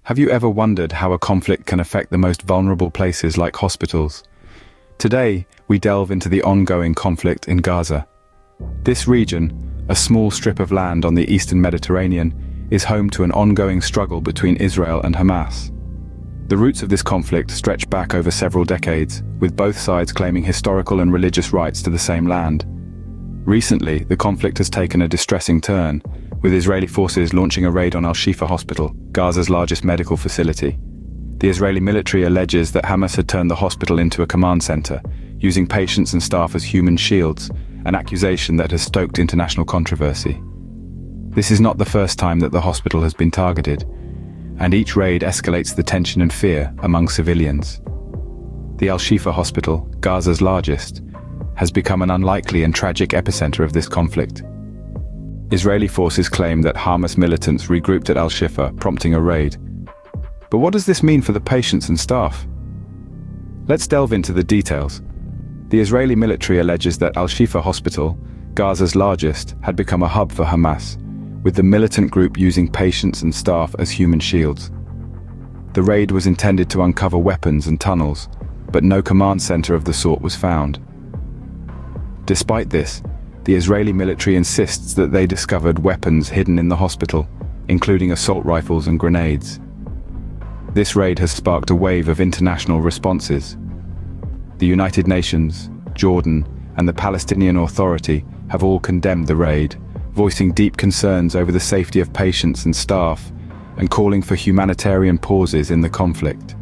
Have you ever wondered how a conflict can affect the most vulnerable places like hospitals? Today, we delve into the ongoing conflict in Gaza. This region, a small strip of land on the eastern Mediterranean, is home to an ongoing struggle between Israel and Hamas. The roots of this conflict stretch back over several decades, with both sides claiming historical and religious rights to the same land. Recently, the conflict has taken a distressing turn, with Israeli forces launching a raid on Al-Shifa hospital, Gaza's largest medical facility. The Israeli military alleges that Hamas had turned the hospital into a command center, using patients and staff as human shields, an accusation that has stoked international controversy. This is not the first time that the hospital has been targeted, and each raid escalates the tension and fear among civilians. The Al-Shifa hospital, Gaza's largest, has become an unlikely and tragic epicenter of this conflict. Israeli forces claim that Hamas militants regrouped at Al-Shifa, prompting a raid. But what does this mean for the patients and staff? Let's delve into the details. The Israeli military alleges that Al-Shifa hospital, Gaza's largest, had become a hub for Hamas, with the militant group using patients and staff as human shields. The raid was intended to uncover weapons and tunnels, but no command center of the sort was found. Despite this, the Israeli military insists that they discovered weapons hidden in the hospital, including assault rifles and grenades. This raid has sparked a wave of international responses. The United Nations, Jordan, and the Palestinian Authority have all condemned the raid, voicing deep concerns over the safety of patients and staff, and calling for humanitarian pauses in the conflict.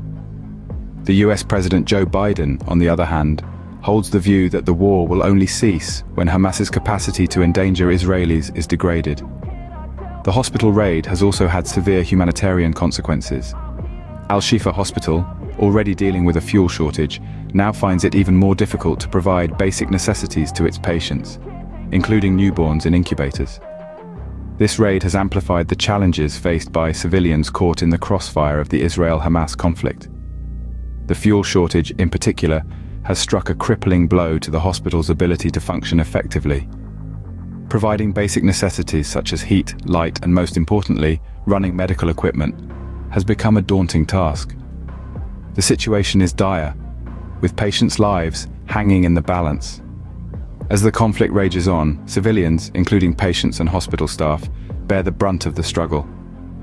The US President Joe Biden, on the other hand, holds the view that the war will only cease when Hamas's capacity to endanger Israelis is degraded. The hospital raid has also had severe humanitarian consequences. Al-Shifa Hospital, already dealing with a fuel shortage, now finds it even more difficult to provide basic necessities to its patients, including newborns in incubators. This raid has amplified the challenges faced by civilians caught in the crossfire of the Israel-Hamas conflict. The fuel shortage, in particular, has struck a crippling blow to the hospital's ability to function effectively. Providing basic necessities such as heat, light, and most importantly, running medical equipment, has become a daunting task. The situation is dire, with patients' lives hanging in the balance. As the conflict rages on, civilians, including patients and hospital staff, bear the brunt of the struggle.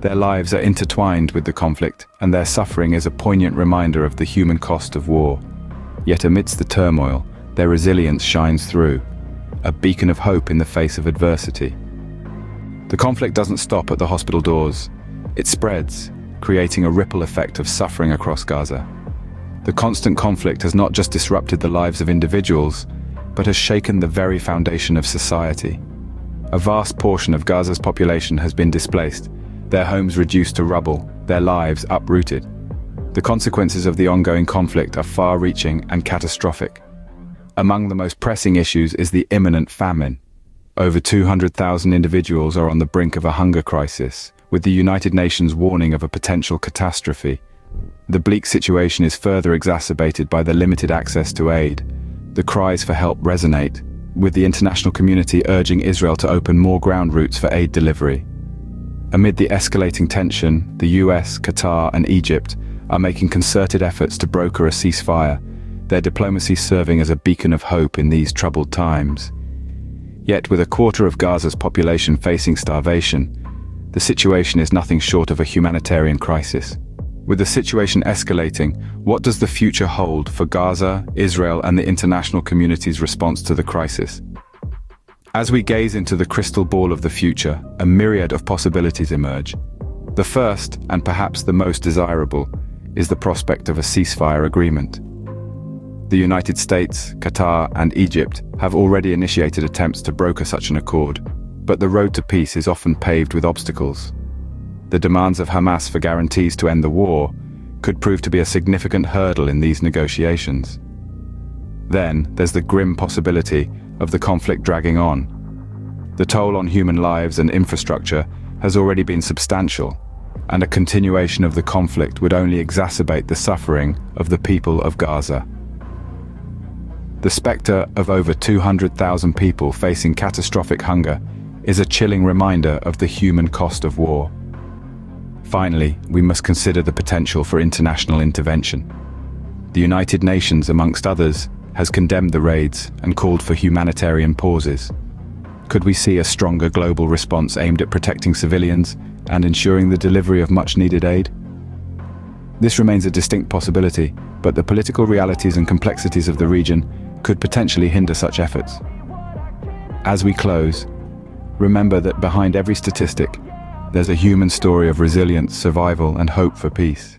Their lives are intertwined with the conflict, and their suffering is a poignant reminder of the human cost of war. Yet amidst the turmoil, their resilience shines through, a beacon of hope in the face of adversity. The conflict doesn't stop at the hospital doors. It spreads, creating a ripple effect of suffering across Gaza. The constant conflict has not just disrupted the lives of individuals, but has shaken the very foundation of society. A vast portion of Gaza's population has been displaced, their homes reduced to rubble, their lives uprooted. The consequences of the ongoing conflict are far-reaching and catastrophic. Among the most pressing issues is the imminent famine. Over 200,000 individuals are on the brink of a hunger crisis, with the United Nations warning of a potential catastrophe. The bleak situation is further exacerbated by the limited access to aid. The cries for help resonate, with the international community urging Israel to open more ground routes for aid delivery. Amid the escalating tension, the US, Qatar, and Egypt are making concerted efforts to broker a ceasefire, their diplomacy serving as a beacon of hope in these troubled times. Yet with a quarter of Gaza's population facing starvation, the situation is nothing short of a humanitarian crisis. With the situation escalating, what does the future hold for Gaza, Israel, and the international community's response to the crisis? As we gaze into the crystal ball of the future, a myriad of possibilities emerge. The first, and perhaps the most desirable, is the prospect of a ceasefire agreement. The United States, Qatar, and Egypt have already initiated attempts to broker such an accord, but the road to peace is often paved with obstacles. The demands of Hamas for guarantees to end the war could prove to be a significant hurdle in these negotiations. Then, there's the grim possibility of the conflict dragging on. The toll on human lives and infrastructure has already been substantial, and a continuation of the conflict would only exacerbate the suffering of the people of Gaza. The specter of over 200,000 people facing catastrophic hunger is a chilling reminder of the human cost of war. Finally, we must consider the potential for international intervention. The United Nations, amongst others, has condemned the raids and called for humanitarian pauses. Could we see a stronger global response aimed at protecting civilians and ensuring the delivery of much-needed aid? This remains a distinct possibility, but the political realities and complexities of the region could potentially hinder such efforts. As we close, remember that behind every statistic, there's a human story of resilience, survival, and hope for peace.